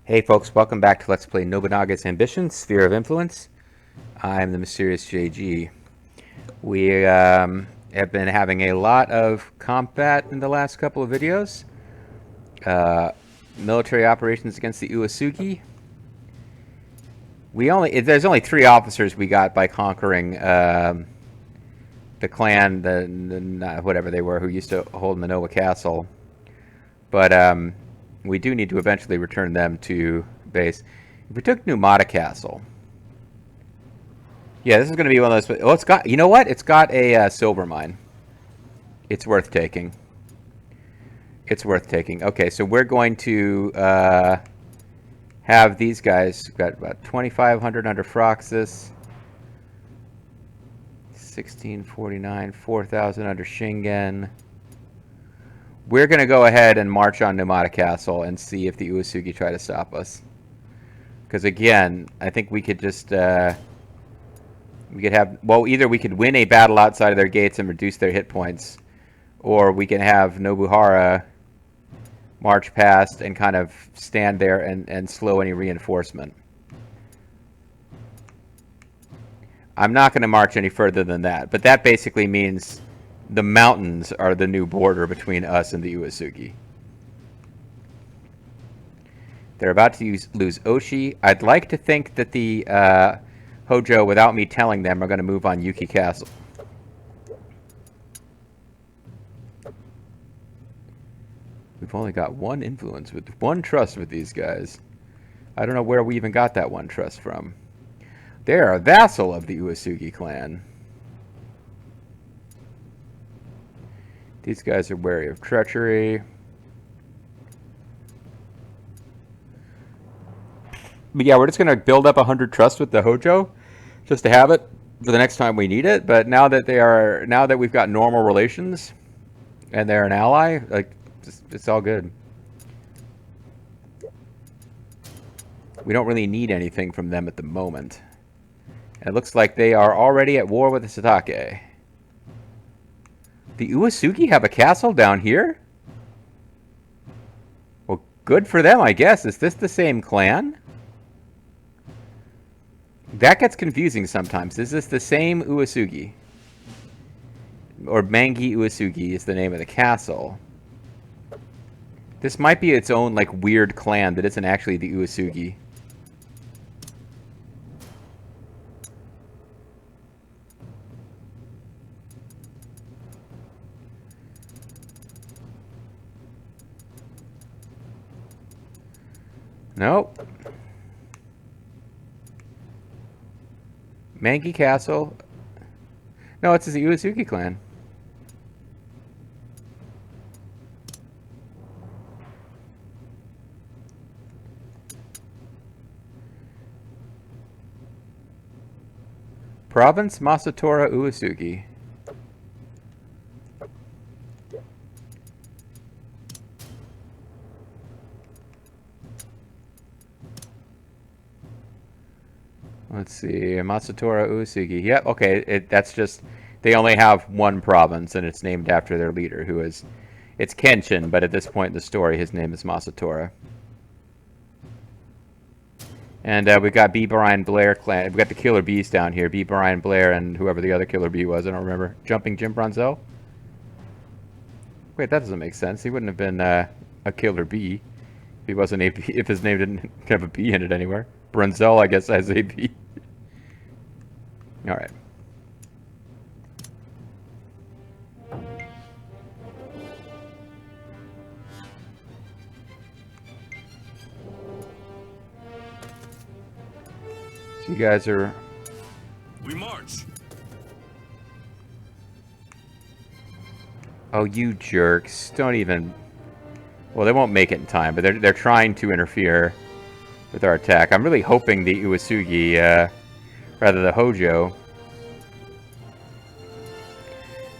Hey folks, welcome back to Let's Play Nobunaga's Ambition, Sphere of Influence. I'm the Mysterious JG. We have been having a lot of combat in the last couple of videos. Military operations against the Uesugi. There's only 3 officers we got by conquering the clan, whatever they were, who used to hold Manoa Castle. But we do need to eventually return them to base. If we took Numata Castle, yeah, this is going to be one of those. Oh, it's got. You know what? It's got a silver mine. It's worth taking. It's worth taking. Okay, so we're going to have these guys. We've got about 2,500 under Froxus. 1649, 4,000 under Shingen. We're going to go ahead and march on Numata Castle and see if the Uesugi try to stop us. Because again, I think we could just, we could have, well, either we could win a battle outside of their gates and reduce their hit points, or we can have Nobunaga march past and kind of stand there and slow any reinforcement. I'm not going to march any further than that, but that basically means the mountains are the new border between us and the Uesugi. They're about to lose Oshi. I'd like to think that the Hojo, without me telling them, are going to move on Yuki Castle. We've only got one influence, with one trust with these guys. I don't know where we even got that one trust from. They're a vassal of the Uesugi clan. These guys are wary of treachery. But yeah, we're just going to build up 100 trust with the Hojo, just to have it for the next time we need it. But now that we've got normal relations, and they're an ally, like, it's all good. We don't really need anything from them at the moment. And it looks like they are already at war with the Satake. The Uesugi have a castle down here? Well, good for them, I guess. Is this the same clan? That gets confusing sometimes. Is this the same Uesugi? Or Mangi Uesugi is the name of the castle. This might be its own, like, weird clan that isn't actually the Uesugi. Nope. Mangi Castle. No, it's the Uesugi clan. Province Masatora Uesugi. Let's see, Masatora Uesugi. Yep, okay, that's just, they only have one province, and it's named after their leader, who is, it's Kenshin, but at this point in the story, his name is Masatora. And we've got B. Brian Blair clan. We've got the Killer Bees down here. B. Brian Blair and whoever the other Killer Bee was, I don't remember. Jumping Jim Brunzel? Wait, that doesn't make sense. He wouldn't have been a Killer Bee if he wasn't if his name didn't have a B in it anywhere. Brunzel, I guess, has a B. All right. So you guys are... We march. Oh, you jerks. Don't even... Well, they won't make it in time, but they're trying to interfere with our attack. I'm really hoping the Uesugi, rather the Hojo.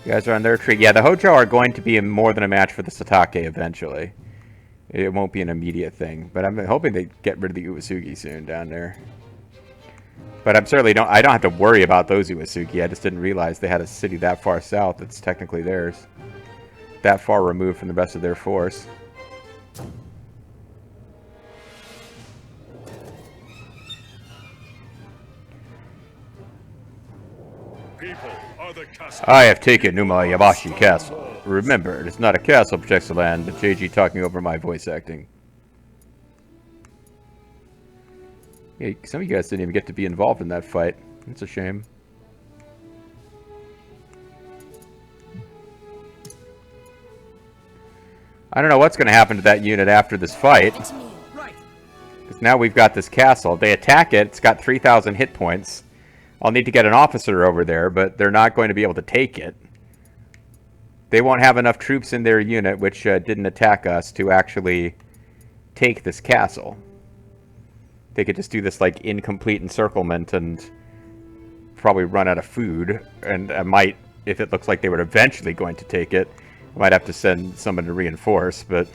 You guys are on their retreat. Yeah, the Hojo are going to be more than a match for the Satake eventually. It won't be an immediate thing, but I'm hoping they get rid of the Uesugi soon down there. But I'm certainly I don't have to worry about those Uesugi. I just didn't realize they had a city that far south that's technically theirs. That far removed from the rest of their force. people are the castle. I have taken Umayabashi Castle. Remember, it is not a castle protects the land, but JG talking over my voice acting. Yeah, some of you guys didn't even get to be involved in that fight. It's a shame. I don't know what's going to happen to that unit after this fight. Because now we've got this castle. They attack it. It's got 3,000 hit points. I'll need to get an officer over there, but they're not going to be able to take it. They won't have enough troops in their unit, which didn't attack us, to actually take this castle. They could just do this, like, incomplete encirclement and probably run out of food. And I might, if it looks like they were eventually going to take it, I might have to send someone to reinforce, but...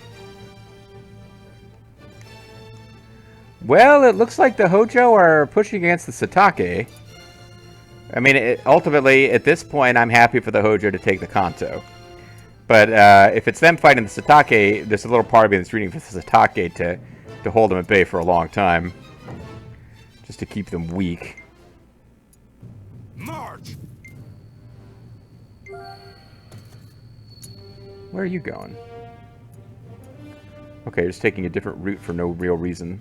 Well, it looks like the Hojo are pushing against the Satake. I mean, ultimately, at this point, I'm happy for the Hojo to take the Kanto. But if it's them fighting the Satake, there's a little part of me that's rooting for the Satake to hold them at bay for a long time. Just to keep them weak. March. Where are you going? Okay, you're just taking a different route for no real reason.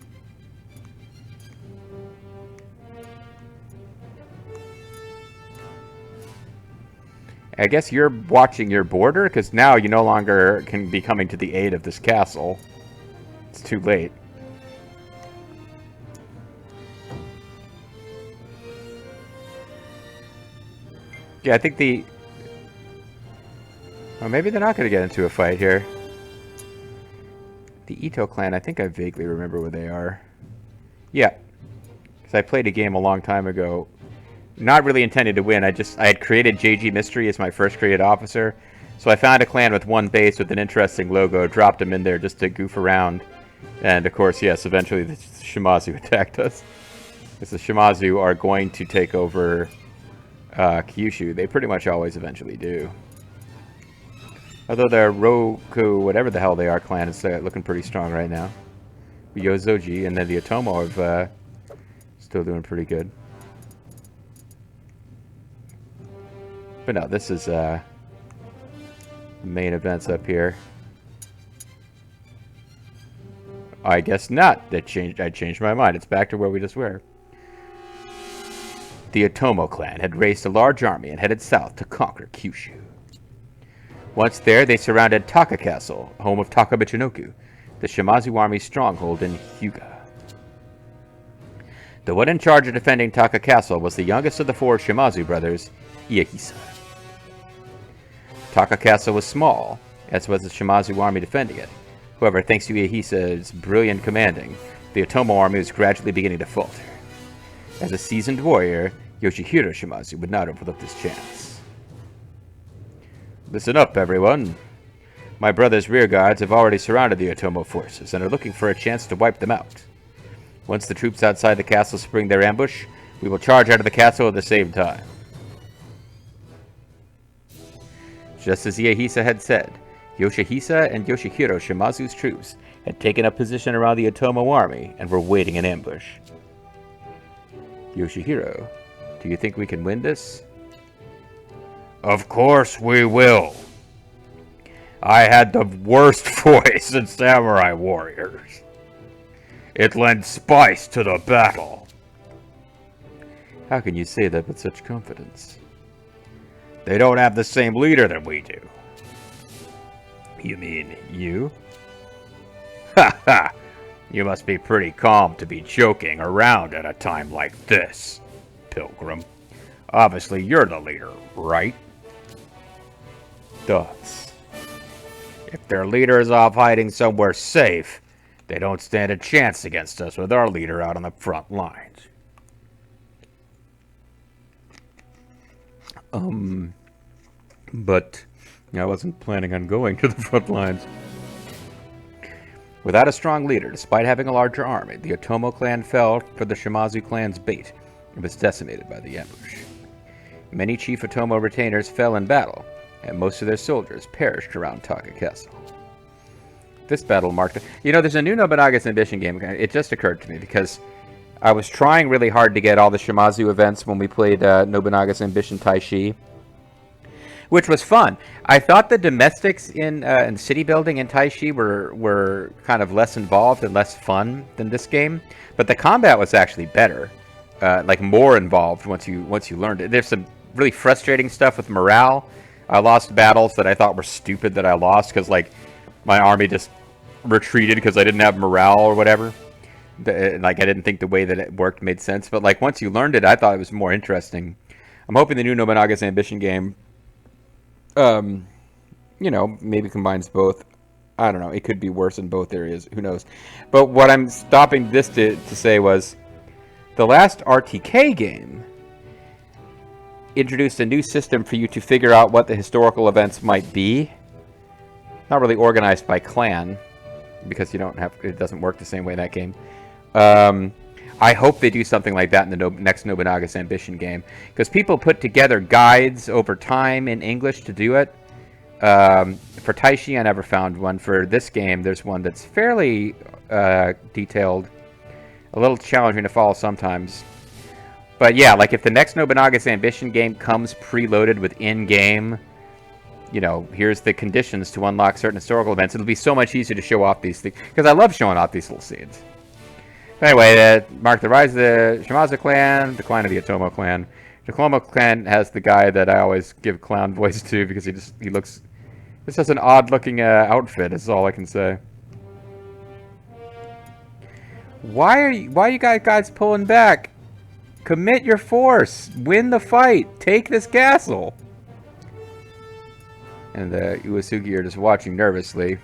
I guess you're watching your border, because now you no longer can be coming to the aid of this castle. It's too late. Yeah, I think the... Well, maybe they're not going to get into a fight here. The Ito clan, I think I vaguely remember where they are. Yeah. Because I played a game a long time ago. Not really intending to win. I had created JG Mystery as my first created officer. So I found a clan with one base with an interesting logo, dropped them in there just to goof around. And of course, yes, eventually the Shimazu attacked us. Because the Shimazu are going to take over Kyushu. They pretty much always eventually do. Although their Roku, whatever the hell they are, clan is looking pretty strong right now. Uesugi and then the Otomo have still doing pretty good. But no, this is main events up here. I guess not. I changed my mind. It's back to where we just were. The Otomo clan had raised a large army and headed south to conquer Kyushu. Once there, they surrounded Taka Castle, home of Taka Michinoku, the Shimazu army's stronghold in Hyuga. The one in charge of defending Taka Castle was the youngest of the four Shimazu brothers, Iehisa. Taka Castle was small, as was the Shimazu army defending it. However, thanks to Iehisa's brilliant commanding, the Otomo army was gradually beginning to falter. As a seasoned warrior, Yoshihiro Shimazu would not overlook this chance. Listen up, everyone. My brother's rearguards have already surrounded the Otomo forces and are looking for a chance to wipe them out. Once the troops outside the castle spring their ambush, we will charge out of the castle at the same time. Just as Iehisa had said, Yoshihisa and Yoshihiro Shimazu's troops had taken up position around the Otomo army and were waiting in ambush. Yoshihiro, do you think we can win this? Of course we will. I had the worst voice in Samurai Warriors. It lends spice to the battle. How can you say that with such confidence? They don't have the same leader that we do. You mean you? Ha ha! You must be pretty calm to be joking around at a time like this, Pilgrim. Obviously you're the leader, right? Thus, if their leader is off hiding somewhere safe, they don't stand a chance against us with our leader out on the front lines. But I wasn't planning on going to the front lines. Without a strong leader, despite having a larger army, the Otomo clan fell for the Shimazu clan's bait and was decimated by the ambush. Many chief Otomo retainers fell in battle, and most of their soldiers perished around Taka Castle. This battle marked... You know, there's a new Nobunaga's Ambition game. It just occurred to me, because I was trying really hard to get all the Shimazu events when we played Nobunaga's Ambition Taishi, which was fun. I thought the domestics in city building in Taishi were kind of less involved and less fun than this game, but the combat was actually better, like more involved once you learned it. There's some really frustrating stuff with morale. I lost battles that I thought were stupid that I lost because like my army just retreated because I didn't have morale or whatever. Like I didn't think the way that it worked made sense, but like once you learned it, I thought it was more interesting. I'm hoping the new Nobunaga's Ambition game, you know, maybe combines both. I don't know. It could be worse in both areas. Who knows? But what I'm stopping this to say was the last RTK game introduced a new system for you to figure out what the historical events might be. Not really organized by clan, because you don't have, it doesn't work the same way in that game. I hope they do something like that in the next Nobunaga's Ambition game, because people put together guides over time in English to do it. For Taishi, I never found one. For this game, there's one that's fairly detailed, a little challenging to follow sometimes. But yeah, like if the next Nobunaga's Ambition game comes preloaded with in-game, you know, here's the conditions to unlock certain historical events, it'll be so much easier to show off these things, because I love showing off these little scenes. But anyway, mark the rise of the Shimazu clan, decline of the Otomo clan. The Otomo clan has the guy that I always give clown voice to, because he looks, this has an odd-looking outfit, is all I can say. Why are you guys pulling back? Commit your force. Win the fight. Take this castle. And the Uesugi are just watching nervously.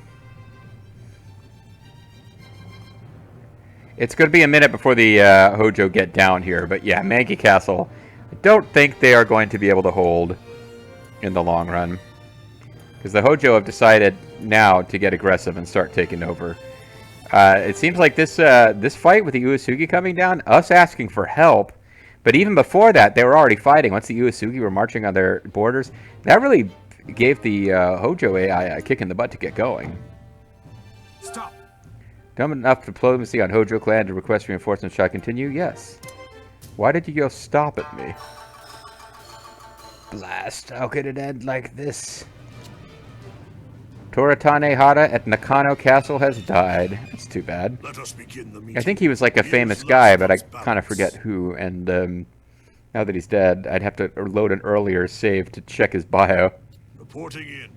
It's going to be a minute before the Hojo get down here. But yeah, Mangi Castle, I don't think they are going to be able to hold in the long run. Because the Hojo have decided now to get aggressive and start taking over. It seems like this fight with the Uesugi coming down, us asking for help, but even before that, they were already fighting. Once the Uesugi were marching on their borders, that really gave the Hojo AI a kick in the butt to get going. Stop. Dumb enough diplomacy on Hojo clan to request reinforcements. Shall I continue? Yes. Why did you go stop at me? Blast. How could it end like this? Toratane Hara at Nakano Castle has died. That's too bad. Let us begin the meeting. I think he was like a famous guy, but I kind of forget who. And now that he's dead, I'd have to load an earlier save to check his bio. Reporting in.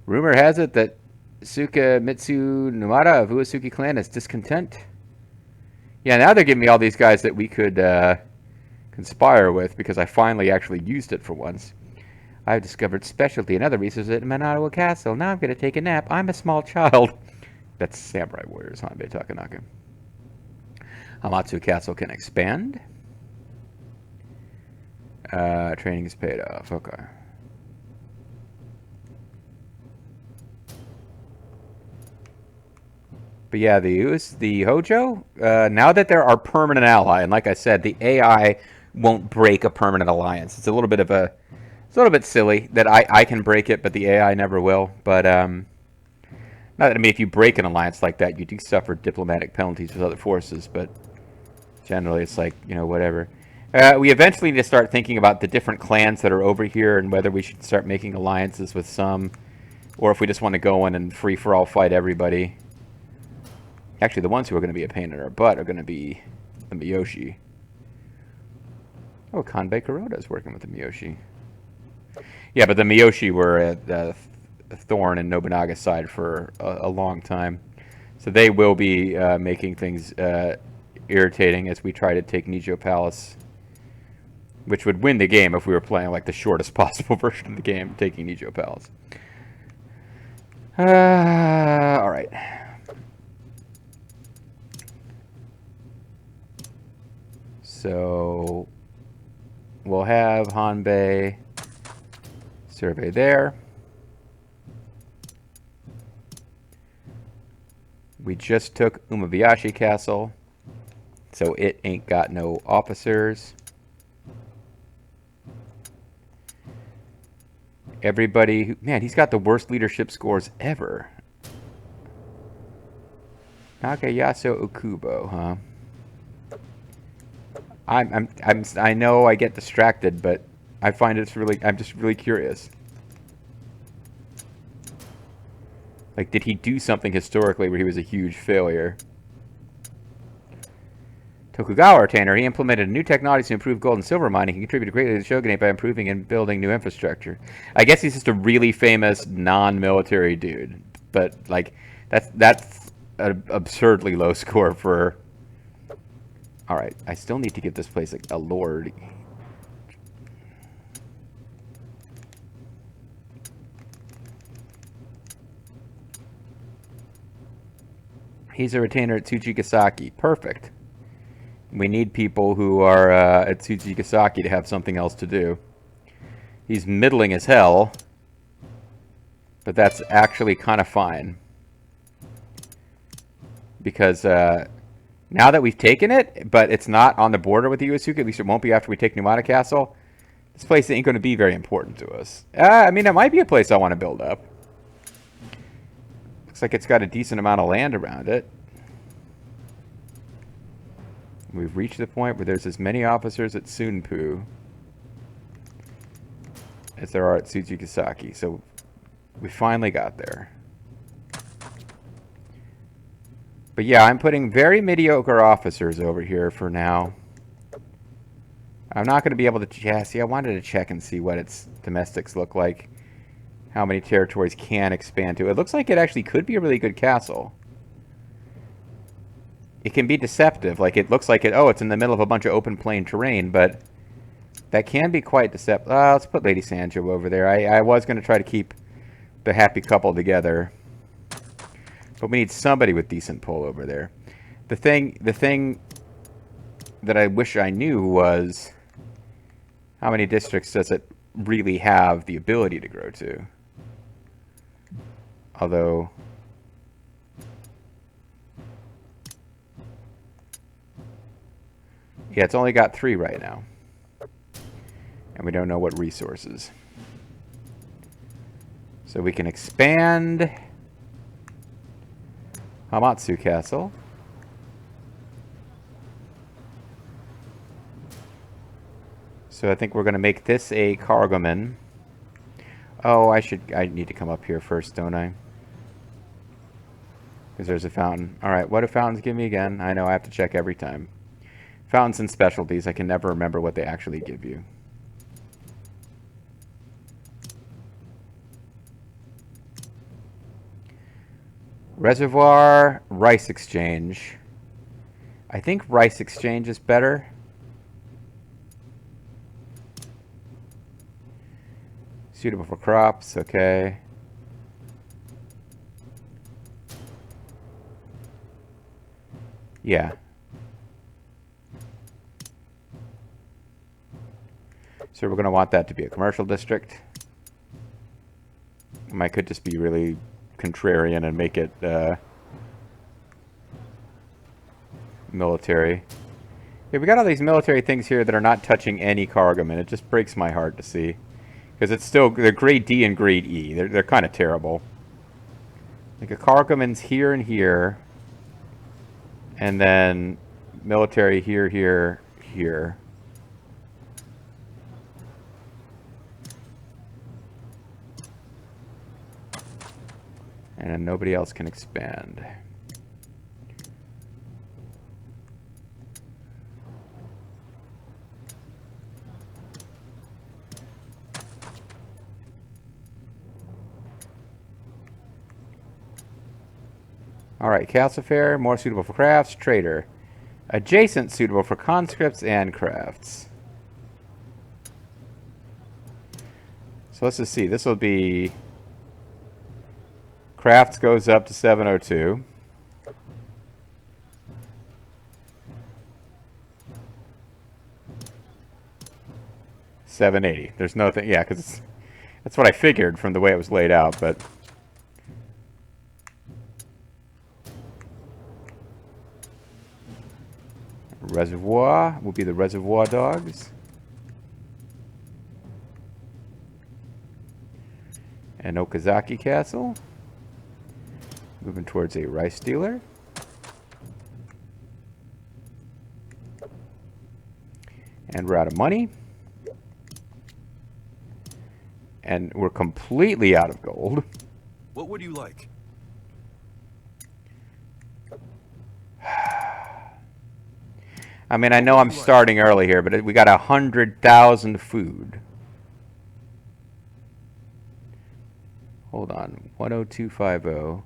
Rumor has it that Sukamitsu Numata of Uesugi clan is discontent. Yeah, now they're giving me all these guys that we could conspire with, because I finally actually used it for once. I've discovered specialty and other resources at Manawa Castle. Now I'm going to take a nap. I'm a small child. That's Samurai Warriors, Hanbei Takanaka. Hamatsu Castle can expand. Training is paid off. Okay. But yeah, the Hojo, now that they're our permanent ally, and like I said, the AI won't break a permanent alliance. It's a little bit of a... It's a little bit silly that I can break it, but the AI never will. But, not that, I mean, if you break an alliance like that, you do suffer diplomatic penalties with other forces, but generally it's like, you know, whatever. We eventually need to start thinking about the different clans that are over here and whether we should start making alliances with some, or if we just want to go in and free-for-all fight everybody. Actually, the ones who are going to be a pain in our butt are going to be the Miyoshi. Oh, Kanbei Kuroda is working with the Miyoshi. Yeah, but the Miyoshi were a thorn in Nobunaga's side for a long time. So they will be making things irritating as we try to take Nijo Palace. Which would win the game if we were playing like the shortest possible version of the game, taking Nijo Palace. Alright. So we'll have Hanbei survey there. We just took Umebayashi Castle, so it ain't got no officers. Everybody, man, he's got the worst leadership scores ever. Nagayasu Okubo, huh? I know I get distracted, but I find it's really, I'm just really curious. Like, did he do something historically where he was a huge failure? Tokugawa retainer. He implemented new technologies to improve gold and silver mining. He contributed greatly to the shogunate by improving and building new infrastructure. I guess he's just a really famous non-military dude, but like that's an absurdly low score for. All right, I still need to give this place a lord. He's a retainer at Tsuchigasaki. Perfect. We need people who are at Tsuchigasaki to have something else to do. He's middling as hell, but that's actually kind of fine. Because now that we've taken it, but it's not on the border with the Uesugi, at least it won't be after we take Numata Castle, this place ain't going to be very important to us. I mean, it might be a place I want to build up. Looks like it's got a decent amount of land around it. We've reached the point where there's as many officers at Sunpu as there are at Tsuchigasaki, so we finally got there. But yeah, I'm putting very mediocre officers over here for now. I'm not going to be able to... Yeah, see, I wanted to check and see what its domestics look like. How many territories can expand to. It looks like it actually could be a really good castle. It can be deceptive. Like, it looks like it... Oh, it's in the middle of a bunch of open plain terrain, but that can be quite deceptive. Let's put Lady Sanjo over there. I was going to try to keep the happy couple together. But we need somebody with decent pull over there. The thing that I wish I knew was how many districts does it really have the ability to grow to? Although... Yeah, it's only got 3 right now. And we don't know what resources. So we can expand Hamatsu Castle. So I think we're going to make this a cargoman. Oh, I need to come up here first, don't I? Because there's a fountain. Alright, what do fountains give me again? I know I have to check every time. Fountains and specialties, I can never remember what they actually give you. Reservoir, rice exchange. I think rice exchange is better. Suitable for crops, okay. Yeah. So we're going to want that to be a commercial district. I could just be really contrarian and make it military. Yeah, we got all these military things here that are not touching any cargoman. It just breaks my heart to see. Because it's still, they're grade D and grade E. They're kind of terrible. Like a cargoman's here and here. And then military here, here, here. And then nobody else can expand. Alright, castle fair, more suitable for crafts, trader. Adjacent, suitable for conscripts and crafts. So let's just see, this will be... Crafts goes up to 702. $780. There's nothing, yeah, because that's what I figured from the way it was laid out, but... Reservoir will be the reservoir dogs. And Okazaki Castle. Moving towards a rice dealer. And we're out of money. And we're completely out of gold. What would you like? I mean, I know I'm starting early here, but we got 100,000 food. Hold on. 10250.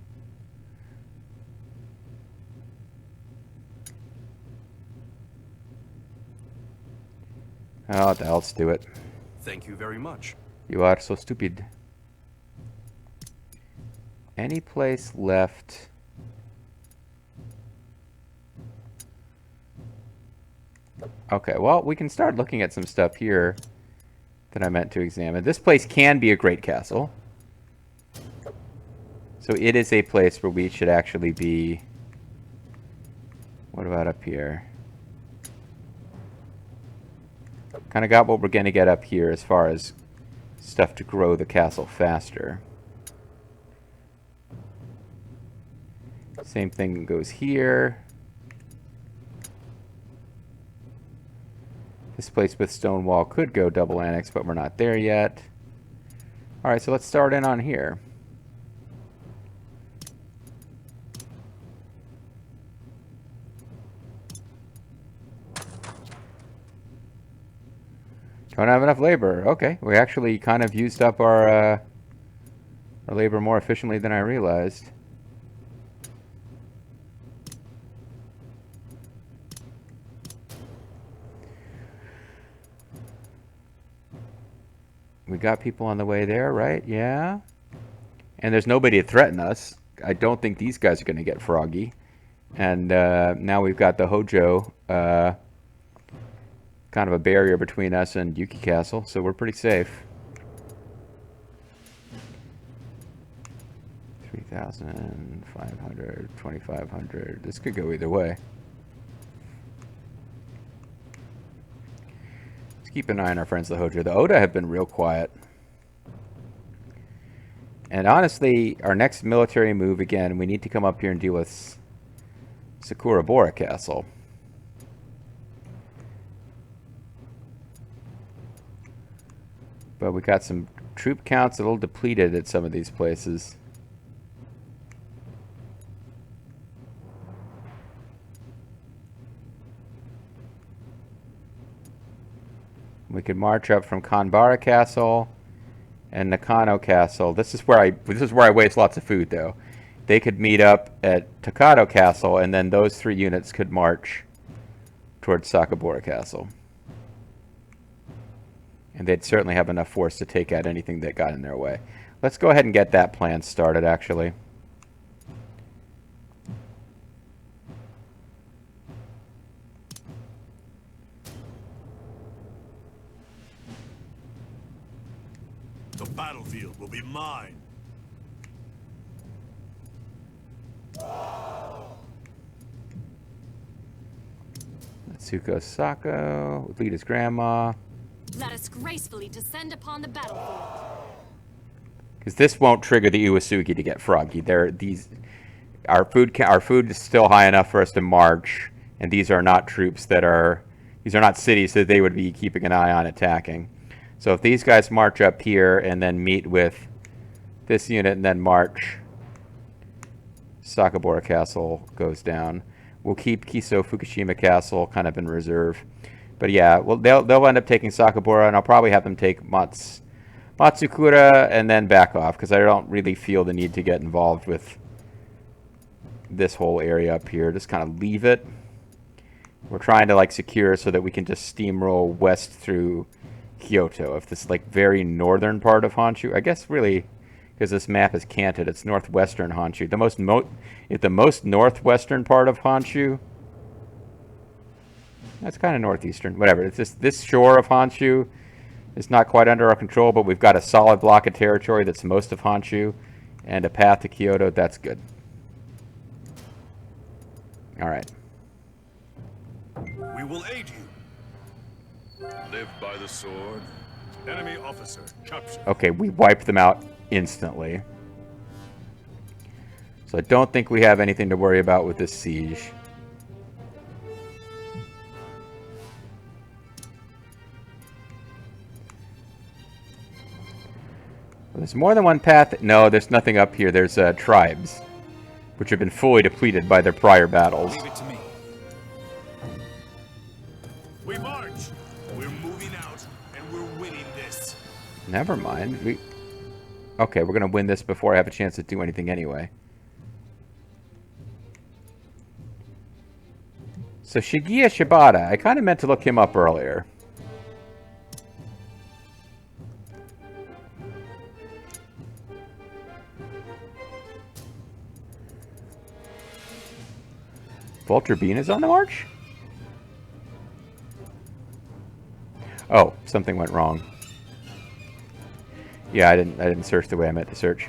Oh, what the hell, let's do it. Thank you very much. You are so stupid. Any place left? Okay, well, we can start looking at some stuff here that I meant to examine. This place can be a great castle. So it is a place where we should actually be. What about up here? Kind of got what we're going to get up here as far as stuff to grow the castle faster. Same thing goes here. This place with stone wall could go double annex, but we're not there yet. Alright, so let's start in on here. Don't have enough labor. Okay, we actually kind of used up our labor more efficiently than I realized. We got people on the way there, right? Yeah. And there's nobody to threaten us. I don't think these guys are going to get froggy. And now we've got the Hojo, kind of a barrier between us and Yuki Castle, so we're pretty safe. 3,500, 2,500. This could go either way. Let's keep an eye on our friends, the Hojo. The Oda have been real quiet. And honestly, our next military move, again, we need to come up here and deal with Sakurabora Castle. But we got some troop counts a little depleted at some of these places. We could march up from Kanbara Castle and Nakano Castle. This is where I waste lots of food, though. They could meet up at Takado Castle, and then those three units could march towards Sakabora Castle. And they'd certainly have enough force to take out anything that got in their way. Let's go ahead and get that plan started, actually. The battlefield will be mine. Natsuko Sako, lead his grandma. Let us gracefully descend upon the battlefield. Because this won't trigger the Uesugi to get froggy. Our food is still high enough for us to march, and these are not troops these are not cities that they would be keeping an eye on attacking. So if these guys march up here and then meet with this unit and then march, Sakabora Castle goes down. We'll keep Kiso Fukushima Castle kind of in reserve. But yeah, well, they'll end up taking Sakabora, and I'll probably have them take Matsukura and then back off, because I don't really feel the need to get involved with this whole area up here. Just kind of leave it. We're trying to like secure so that we can just steamroll west through Kyoto. If this like very northern part of Honshu, I guess really, because this map is canted, it's northwestern Honshu. The most northwestern part of Honshu. That's kind of northeastern. Whatever. It's just this shore of Honshu is not quite under our control, but we've got a solid block of territory that's most of Honshu and a path to Kyoto. That's good. All right. We will aid you. Live by the sword. Enemy officer captured. Okay, we wiped them out instantly. So I don't think we have anything to worry about with this siege. There's more than one path. No, there's nothing up here. There's tribes, which have been fully depleted by their prior battles. Leave it to me. We march. We're moving out, and we're winning this. Never mind. Okay, we're gonna win this before I have a chance to do anything anyway. So Shigeya Shibata, I kind of meant to look him up earlier. Vulture Bean is on the march? Oh, something went wrong. Yeah, I didn't search the way I meant to search.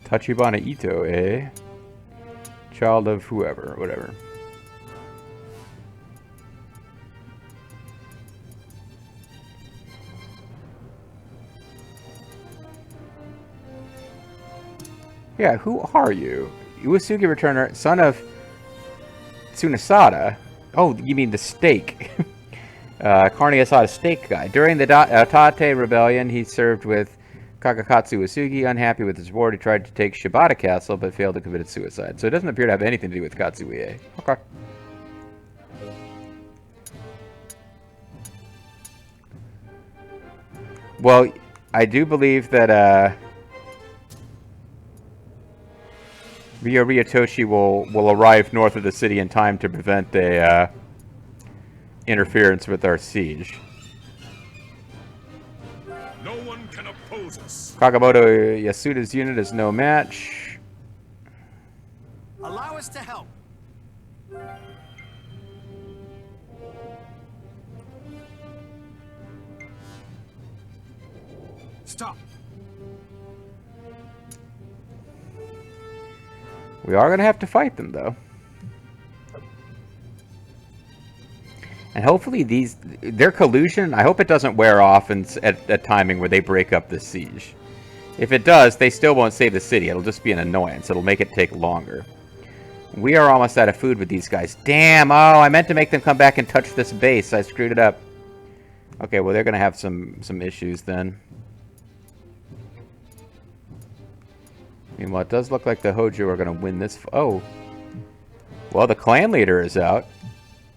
Tachibana Ito, eh? Child of whoever, whatever. Yeah, who are you? Uesugi returner, son of Tsunasada. Oh, you mean the steak. Carne asada steak guy. During the Tate Rebellion, he served with Kakakatsu Uesugi. Unhappy with his reward, he tried to take Shibata Castle, but failed to commit suicide. So it doesn't appear to have anything to do with Katsuie. Okay. Well, I do believe that Ryo Ryotoshi will arrive north of the city in time to prevent a interference with our siege. No one can oppose us. Kagamoto Yasuda's unit is no match. Allow us to help. Stop. We are going to have to fight them, though. And hopefully their collusion, I hope it doesn't wear off at a timing where they break up the siege. If it does, they still won't save the city. It'll just be an annoyance. It'll make it take longer. We are almost out of food with these guys. Damn! Oh, I meant to make them come back and touch this base. I screwed it up. Okay, well, they're going to have some issues then. Meanwhile, it does look like the Hojo are going to win this. Oh. Well, the clan leader is out.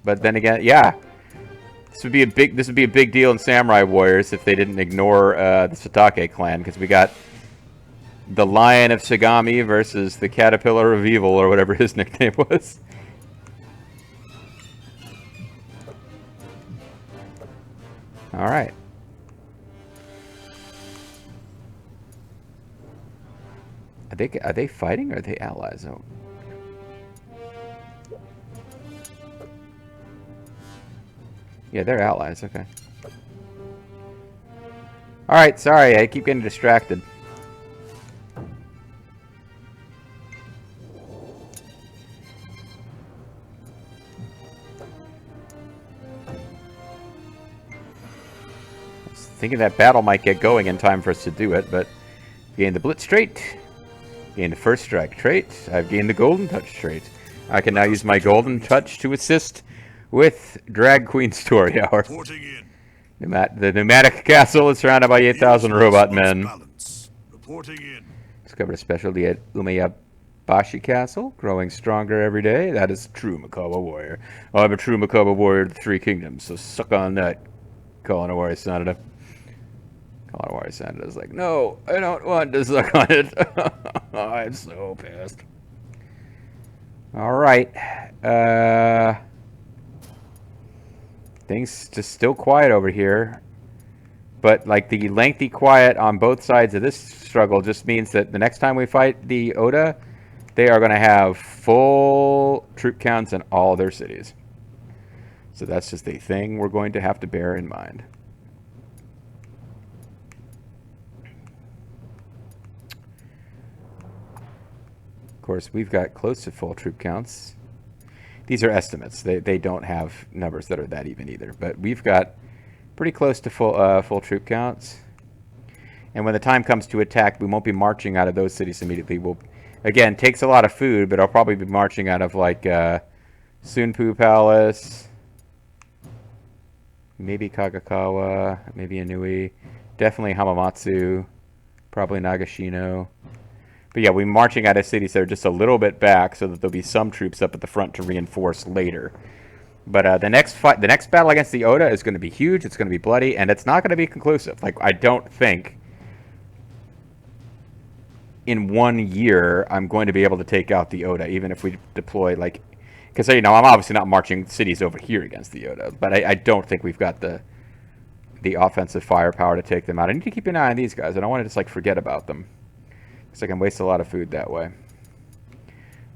But then again, yeah. This would be a big deal in Samurai Warriors if they didn't ignore the Satake clan, because we got the Lion of Sagami versus the Caterpillar of Evil, or whatever his nickname was. All right. Are they fighting or are they allies? Oh. Yeah, they're allies. Okay. All right. Sorry, I keep getting distracted. I was thinking that battle might get going in time for us to do it, but gain the Blitz trait. Gain the First Strike trait. I've gained the Golden Touch trait. I can now use my Golden Touch to assist with Drag Queen Story Hour. The pneumatic castle is surrounded by 8,000 robot men. Discovered a specialty at Umeyabashi Castle, growing stronger every day. That is true Makawa warrior. Oh, I'm a true Makawa warrior of the Three Kingdoms, so suck on that, Kalanawari Sanada. Kalanawari Sanada's like, no, I don't want to suck on it. I'm so pissed. Alright. Things just still quiet over here. But, like, the lengthy quiet on both sides of this struggle just means that the next time we fight the Oda, they are going to have full troop counts in all their cities. So that's just a thing we're going to have to bear in mind. Of course, we've got close to full troop counts. These are estimates. They don't have numbers that are that even either. But we've got pretty close to full troop counts. And when the time comes to attack, we won't be marching out of those cities immediately. We'll, again, takes a lot of food, but I'll probably be marching out of like Sunpu Palace, maybe Kagakawa, maybe Inui, definitely Hamamatsu, probably Nagashino. But yeah, we're marching out of cities that are just a little bit back so that there'll be some troops up at the front to reinforce later. But the next battle against the Oda is going to be huge. It's going to be bloody, and it's not going to be conclusive. Like, I don't think in 1 year I'm going to be able to take out the Oda, even if we deploy, like, because, you know, I'm obviously not marching cities over here against the Oda, but I don't think we've got the offensive firepower to take them out. I need to keep an eye on these guys. I don't want to just, like, forget about them, because I can waste a lot of food that way.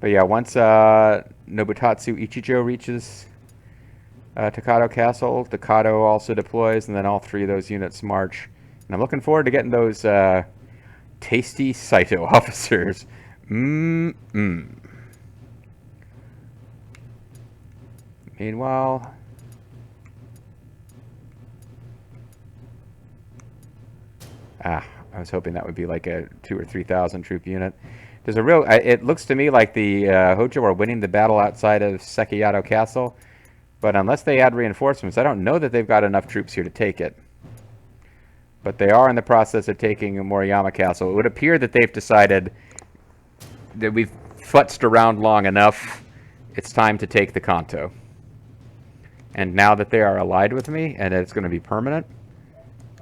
But yeah, once Nobutatsu Ichijo reaches Tokado Castle, Tokado also deploys, and then all 3 of those units march. And I'm looking forward to getting those tasty Saito officers. Meanwhile, I was hoping that would be like a 2,000 or 3,000 troop unit. There's a real. It looks to me like the Hojo are winning the battle outside of Sekiyato Castle, but unless they add reinforcements, I don't know that they've got enough troops here to take it. But they are in the process of taking Moriyama Castle. It would appear that they've decided that we've futzed around long enough. It's time to take the Kanto. And now that they are allied with me, and it's going to be permanent,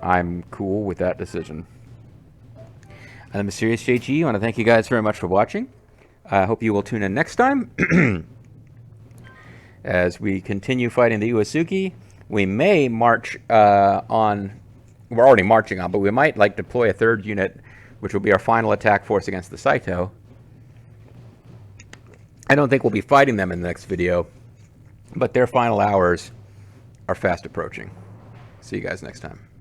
I'm cool with that decision. I'm Mysterious JG. I want to thank you guys very much for watching. I hope you will tune in next time. As we continue fighting the Uesugi, we may march on... We're already marching on, but we might like deploy a 3rd unit, which will be our final attack force against the Saito. I don't think we'll be fighting them in the next video, but their final hours are fast approaching. See you guys next time.